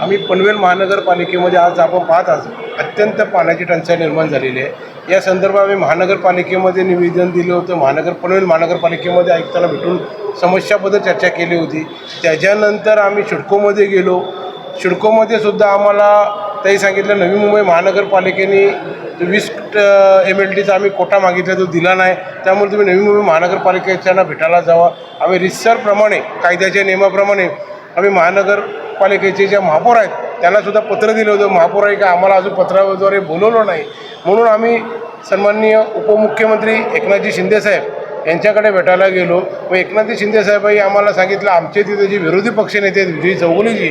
आम्ही पनवेल महानगरपालिकेमध्ये आज आपण पाहत आहोत अत्यंत पाण्याची टंचाई निर्माण झालेली आहे। या संदर्भात आम्ही महानगरपालिकेमध्ये निवेदन दिलं होतं। पनवेल महानगरपालिकेमध्ये आयुक्तांना भेटून समस्याबद्दल चर्चा केली होती। त्याच्यानंतर आम्ही सिडकोमध्ये गेलो। सिडकोमध्ये सुद्धा आम्हाला ताई सांगितलं नवी मुंबई महानगरपालिकेने 20 MLDचा आम्ही कोटा मागितला, तो दिला नाही। त्यामुळे तुम्ही नवी मुंबई महानगरपालिकेच्यांना भेटायला जावा। आम्ही रितसरप्रमाणे कायद्याच्या नियमाप्रमाणे आम्ही महानगरपालिकेचे जे महापौर आहेत त्यांनासुद्धा पत्र दिलं होतं। महापौर आहे का आम्हाला अजून पत्राद्वारे बोलवलं नाही, म्हणून आम्ही सन्माननीय उपमुख्यमंत्री एकनाथजी शिंदेसाहेब यांच्याकडे भेटायला गेलो। व एकनाथजी शिंदेसाहेबांनी आम्हाला सांगितलं आमचे तिथे जे विरोधी पक्षनेते आहेत विजय चौगुलेजी,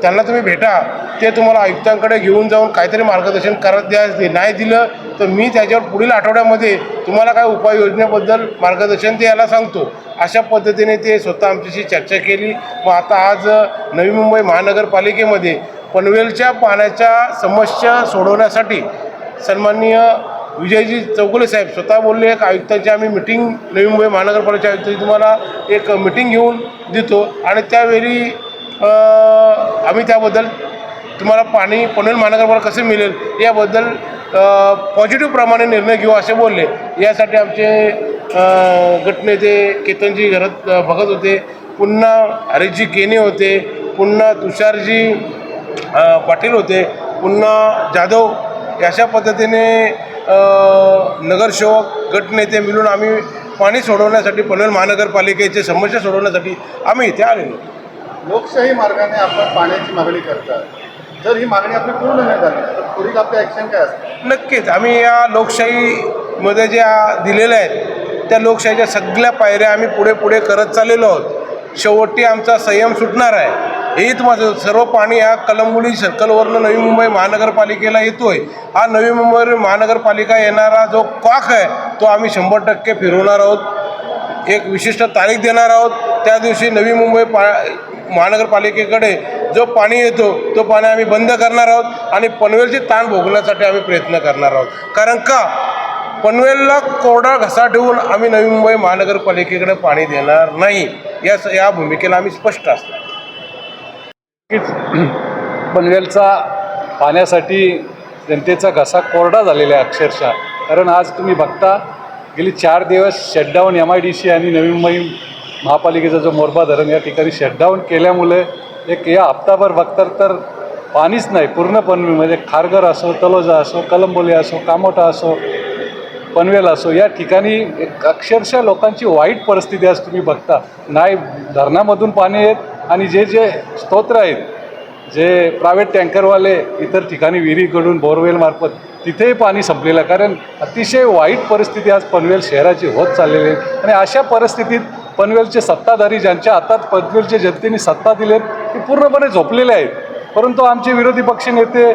त्यांना तुम्ही भेटा, ते तुम्हाला आयुक्तांकडे घेऊन जाऊन काहीतरी मार्गदर्शन करत द्या। नाही दिलं तर मी त्याच्यावर पुढील आठवड्यामध्ये तुम्हाला काय उपाययोजनेबद्दल मार्गदर्शन द्यायला सांगतो। अशा पद्धतीने ते स्वतः आमच्याशी चर्चा केली। व आता आज नवी मुंबई महानगरपालिकेमध्ये पनवेलच्या पाण्याच्या समस्या सोडवण्यासाठी सन्माननीय विजयजी चौगुले साहेब स्वतः बोलले एक आयुक्तांची आम्ही मिटिंग नवी मुंबई महानगरपालिकेच्या आयुक्तांची तुम्हाला एक मिटिंग घेऊन देतो आणि त्यावेळी आम्ही त्याबद्दल तुम्हाला पाणी पनवेल महानगरपालिका कसे मिळेल याबद्दल पॉझिटिव्ह प्रमाणे निर्णय घेऊ असे बोलले। यासाठी आमचे गटनेते केतनजी घरात भगत होते, पुन्हा हरीशजी केने होते, पुन्हा तुषारजी पाटील होते, पुन्हा जाधव, अशा पद्धतीने नगरसेवक गटनेते मिळून आम्ही पाणी सोडवण्यासाठी पनवेल महानगरपालिकेचे समस्या सोडवण्यासाठी आम्ही इथे आलेलो। लोकशाही मार्गाने आपण पाण्याची मागणी करतात, जर ही मागणी आपली पूर्ण नाही झाली तर पुढील आपले ॲक्शन काय असतं? नक्कीच आम्ही या लोकशाहीमध्ये ज्या दिलेल्या आहेत त्या लोकशाहीच्या सगळ्या पायऱ्या आम्ही पुढे करत चाललेलो आहोत। शेवटी आमचा संयम सुटणार आहे। हेच माझं सर्व पाणी हा कलंबोली सर्कलवरनं नवी मुंबई महानगरपालिकेला येतो आहे। हा नवी मुंबई महानगरपालिका येणारा जो कॉक आहे तो आम्ही 100% फिरवणार आहोत। एक विशिष्ट तारीख देणार आहोत, त्या दिवशी नवी मुंबई महानगरपालिकेकडे जो पाणी येतो तो पाणी आम्ही बंद करणार आहोत आणि पनवेलची ताण भोगण्यासाठी आम्ही प्रयत्न करणार आहोत। कारण का पनवेलला कोरडा घसा ठेवून आम्ही नवी मुंबई महानगरपालिकेकडे पाणी देणार नाही, या भूमिकेला आम्ही स्पष्ट असणार। पनवेलचा पाण्यासाठी जनतेचा घसा कोरडा झालेला आहे अक्षरशः। कारण आज तुम्ही बघता गेली 4 दिवस शटडाऊन MIDC आणि नवी मुंबई महापालिकेचा जो मोरबा धरण या ठिकाणी शटडाऊन केल्यामुळे एक या हप्ताभर बघतात तर पाणीच नाही पूर्ण पनवेलमध्ये। खारघर असो, तलोजा असो, कलंबोली असो, कामोठा असो, पनवेल असो, या ठिकाणी एक अक्षरशः लोकांची वाईट परिस्थिती आज तुम्ही बघता। नाही धरणामधून पाणी येत आणि जे स्तोत्र आहेत, जे प्रायव्हेट टँकरवाले इतर ठिकाणी विहिरीकडून बोरवेलमार्फत तिथेही पाणी संपलेलं आहे। कारण अतिशय वाईट परिस्थिती आज पनवेल शहराची होत चाललेली आहे। आणि अशा परिस्थितीत पनवेलचे सत्ताधारी ज्यांच्या हातात पनवेलच्या जनतेने सत्ता दिलेत ते पूर्णपणे झोपलेले आहेत। परंतु आमचे विरोधी पक्षनेते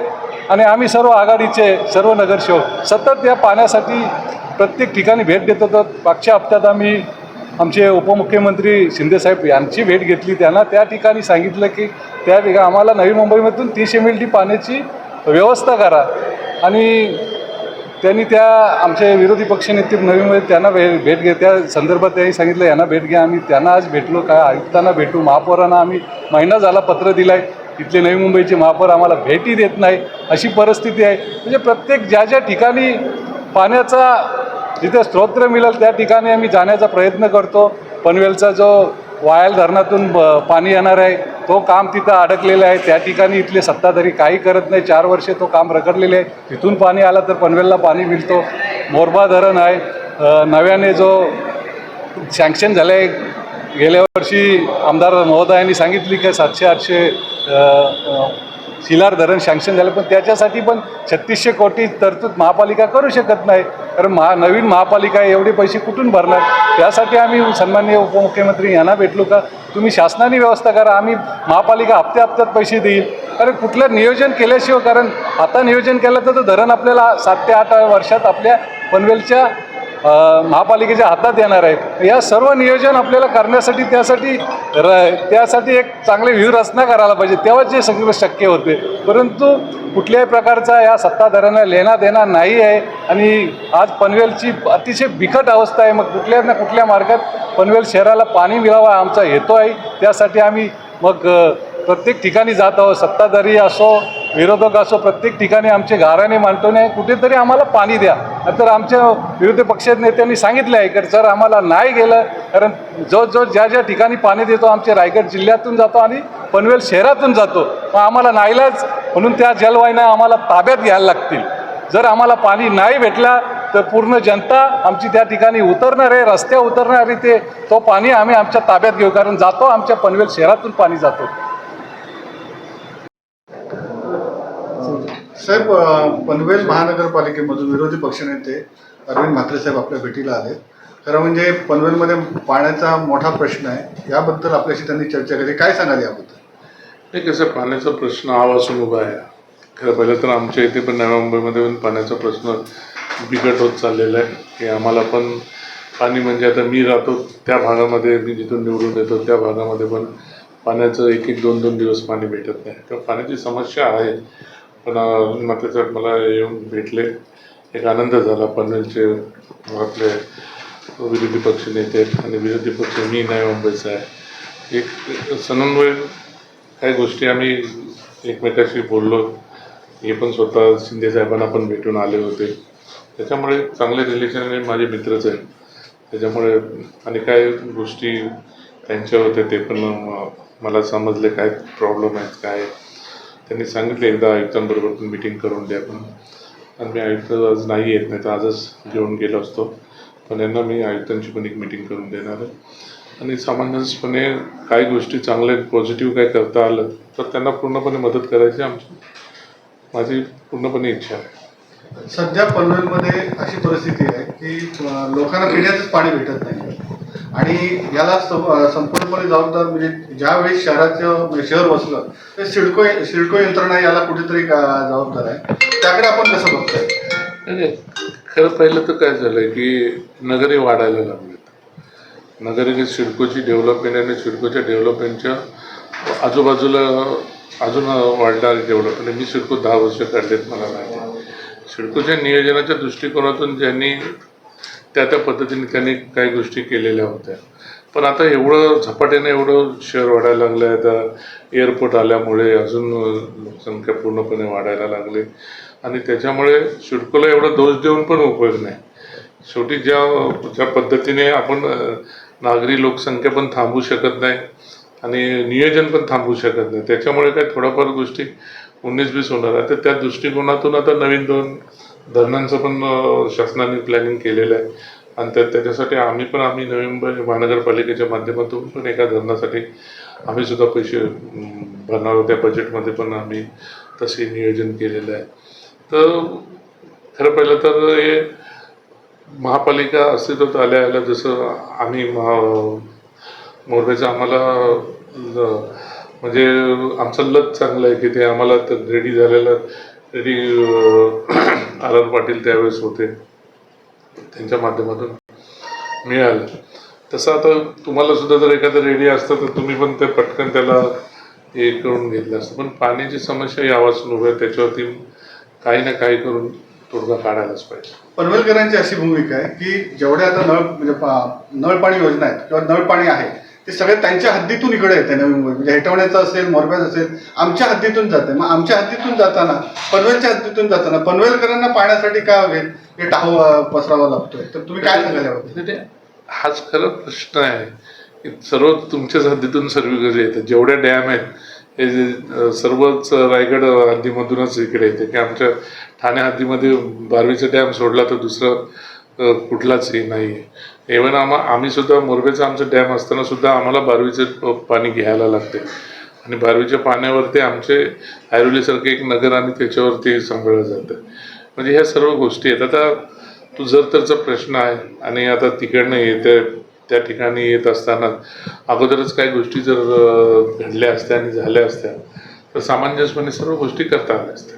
आणि आम्ही सर्व आघाडीचे सर्व नगरसेवक सतत या पाण्यासाठी प्रत्येक ठिकाणी भेट देत होतो। मागच्या हप्त्यात आम्ही आमचे उपमुख्यमंत्री शिंदेसाहेब यांची भेट घेतली। त्यांना त्या ठिकाणी सांगितलं की त्या ठिकाणी आम्हाला नवी मुंबईमधून 30 MLD पाण्याची व्यवस्था करा। आणि त्यांनी त्या आमचे विरोधी पक्षनेते नवी मुंबईत त्यांना भेट घ्या, त्या संदर्भात त्यांनी सांगितलं यांना भेट घ्या। आम्ही त्यांना आज भेटलो, काय आयुक्तांना भेटू, महापौरांना आम्ही महिना झाला पत्र दिलं आहे, इथले नवी मुंबईचे महापौर आम्हाला भेटी देत नाही, अशी परिस्थिती आहे। म्हणजे प्रत्येक ज्या ठिकाणी पाण्याचा जिथे स्रोत मिळेल त्या ठिकाणी आम्ही जाण्याचा प्रयत्न करतो। पनवेलचा जो वायल धरणातून पाणी येणार आहे तो काम तिथं अडकलेलं आहे, त्या ठिकाणी इथले सत्ताधारी काही करत नाही। 4 वर्षे तो काम रखडलेले आहे। तिथून पाणी आलं तर पनवेलला पाणी मिळतो। मोरबा धरण आहे, नव्याने जो सँक्शन झालं आहे, गेल्या वर्षी आमदार महोदयांनी सांगितली की 700-800 शिलार धरण सँक्शन झालं, पण त्याच्यासाठी पण 3600 कोटी तरतूद महापालिका करू शकत नाही। कारण नवीन महापालिका एवढे पैसे कुठून भरणार? त्यासाठी आम्ही सन्माननीय उपमुख्यमंत्री यांना भेटलो का तुम्ही शासनाने व्यवस्था करा, आम्ही महापालिका हप्त्यात पैसे देईल। कारण कुठलं नियोजन केल्याशिवाय, कारण आता नियोजन केलं तर धरण आपल्याला 7 ते 8 वर्षात आपल्या पनवेलच्या महापालिकेच्या हातात येणार आहे। या सर्व नियोजन आपल्याला करण्यासाठी त्यासाठी एक चांगले व्यूहरचना करायला पाहिजे, तेव्हाच जे सगळं शक्य होते। परंतु कुठल्याही प्रकारचा या सत्ताधाऱ्यांना लेना देना नाही आहे आणि आज पनवेलची अतिशय बिकट अवस्था आहे। मग कुठल्या ना कुठल्या मार्गात पनवेल शहराला पाणी मिळावं आमचा हेतू आहे। त्यासाठी आम्ही मग प्रत्येक ठिकाणी जात आहोत, सत्ताधारी असो विरोधक असो, प्रत्येक ठिकाणी आमचे गाऱ्हाणे मांडतो कुठेतरी आम्हाला पाणी द्या. तर आमच्या विरोधी पक्षाच्या नेत्यांनी सांगितलं आहे की जर आम्हाला नाही गेलं, कारण ज्या ज्या ठिकाणी पाणी देतो आमचे रायगड जिल्ह्यातून जातो आणि पनवेल शहरातून जातो, मग आम्हाला नाईलाज म्हणून त्या जलवाहिन्या आम्हाला ताब्यात घ्यायला लागतील. जर आम्हाला पाणी नाही भेटला तर पूर्ण जनता आमची त्या ठिकाणी उतरणार आहे, रस्त्यावर उतरणार आहे. तो पाणी आम्ही आमच्या ताब्यात घेऊ, कारण जातो आमच्या पनवेल शहरातून पाणी जातो. साहेब, पनवेल महानगरपालिकेमधून विरोधी पक्षनेते अरविंद म्हात्रे साहेब आपल्या भेटीला आले. खरं म्हणजे पनवेलमध्ये पाण्याचा मोठा प्रश्न आहे, याबद्दल आपल्याशी त्यांनी चर्चा केली. काय सांगाल याबद्दल? हे कसं पाण्याचा प्रश्न आवासून उभा आहे. खरं पहिलं तर आमच्या इथे पण नव्या मुंबईमध्ये पण पाण्याचा प्रश्न बिकट होत चाललेला आहे की आम्हाला पण पाणी म्हणजे आता मी राहतो त्या भागामध्ये, मी जिथून निवडून येतो त्या भागामध्ये पण पाण्याचं एक एक दोन दोन दिवस पाणी भेटत नाही. तर पाण्याची समस्या आहे. पण मात्र मला येऊन भेटले, एक आनंद झाला. पनवेलचे आपले विरोधी पक्ष नेते आहेत आणि विरोधी पक्ष मी नव्या मुंबईचा आहे. एक समन्वय काही गोष्टी आम्ही एकमेकाशी बोललो. हे पण स्वतः शिंदे साहेबांना पण भेटून आले होते. त्याच्यामुळे चांगले रिलेशन माझे मित्रच आहेत. त्याच्यामुळे आणि काय गोष्टी त्यांच्या होत्या ते पण मला समजले काय प्रॉब्लेम आहेत काय. त्यांनी सांगितले एकदा आयुक्तांबरोबर पण मीटिंग करून द्या. पण आणि मी आयुक्त आज नाही येत, नाही तर आजच घेऊन गेलो असतो. पण यांना मी आयुक्तांची पण एक मीटिंग करून देणार आहे आणि सामंजस्यपणे काही गोष्टी चांगल्या पॉझिटिव्ह काय करता आलं तर त्यांना पूर्णपणे मदत करायची माझी पूर्णपणे इच्छा आहे. सध्या पनवेलमध्ये अशी परिस्थिती आहे की लोकांना पिण्याचंच पाणी भेटत नाही आणि याला संपूर्णपणे जबाबदार म्हणजे ज्यावेळी शहर वसलं तर सिडको यंत्रणा याला कुठेतरी जबाबदार आहे. त्याकडे आपण कसं बघतोय? नाही, खरं पहिलं तर काय झालं की नगरे वाढायला लागलेत. नगरे सिडकोची डेव्हलपमेंट आणि सिडकोच्या डेव्हलपमेंटच्या आजूबाजूला अजून वाढणारी डेव्हलपमेंट. मी सिडको 10 वर्ष काढलेत, मला माहिती आहे. सिडकोच्या नियोजनाच्या दृष्टिकोनातून ज्यांनी त्या पद्धतीने त्यांनी काही गोष्टी केलेल्या होत्या. पण आता एवढं झपाट्याने एवढं शहर वाढायला लागलं आहे. आता एअरपोर्ट आल्यामुळे अजून लोकसंख्या पूर्णपणे वाढायला लागली आणि त्याच्यामुळे सिडकोला एवढा दोष देऊन पण उपयोग नाही. शेवटी ज्या पद्धतीने आपण नागरी लोकसंख्या पण थांबवू शकत नाही आणि नियोजन पण थांबवू शकत नाही. त्याच्यामुळे काय थोड्याफार गोष्टी 19-20 होणार आहे. तर त्या दृष्टिकोनातून आता नवीन 2 धरणांचं पण शासनाने प्लॅनिंग केलेलं आहे आणि त्याच्यासाठी आम्ही नवी मुंबई महानगरपालिकेच्या माध्यमातून पण एका धरणासाठी आम्ही सुद्धा पैसे भरणार होत्या बजेटमध्ये पण आम्ही तसे नियोजन केलेलं आहे. तर खरं पहिलं तर हे महापालिका अस्तित्वात आल्या जसं आम्ही मोरबेचं आम्हाला म्हणजे आमचं लत चांगलं आहे की ते आम्हाला तर रेडी आर पाटील त्यावेळेस होते, त्यांच्या माध्यमातून मिळालं. तसं आता तुम्हाला सुद्धा जर एखादं रेडी असतं तर तुम्ही पण ते पटकन त्याला हे करून घेतलं असतं. पण पाण्याची समस्या यावासून उभ्या, त्याच्यावरती काही ना काही करून तोडगा काढायलाच पाहिजे. पनवेलकरांची अशी भूमिका आहे की जेवढे आता नळ पाणी योजना आहेत किंवा नळ पाणी आहे ते सगळे त्यांच्या हद्दीतून इकडे येते. नवी मुंबई म्हणजे हेटवण्याचं असेल, मोरब्याचं असेल, आमच्या हद्दीतून जाते. मग आमच्या हद्दीतून जाताना, पनवेलच्या हद्दीतून जाताना पनवेलकरांना पाण्यासाठी काय हवे हे टाहू पसरावा लागतोय. तर तुम्ही काय सांगाल याबद्दल? हाच खरं प्रश्न आहे की सर्व तुमच्याच हद्दीतून सर्वीकडे येतात. जेवढ्या डॅम आहेत हे सर्वच रायगड हद्दीमधूनच इकडे येते की आमच्या ठाणे हद्दीमध्ये 12वीचा डॅम सोडला तर दुसरं कुठलाच हे नाही आहे. इव्हन आम्ही सुद्धा मोरबेचा आमचं डॅम असताना सुद्धा आम्हाला 12वीचं पाणी घ्यायला लागते आणि 12वीच्या पाण्यावरती आमचे ऐरोलीसारखे एक नगर आणि त्याच्यावरती सांभाळलं जातं. म्हणजे ह्या सर्व गोष्टी आहेत. आता तो तरचा प्रश्न आहे आणि आता तिकडनं येते त्या ठिकाणी येत असताना अगोदरच काही गोष्टी जर घडल्या असत्या आणि झाल्या असत्या तर सामंजस्यपणे सर्व गोष्टी करता आल्या असत्या.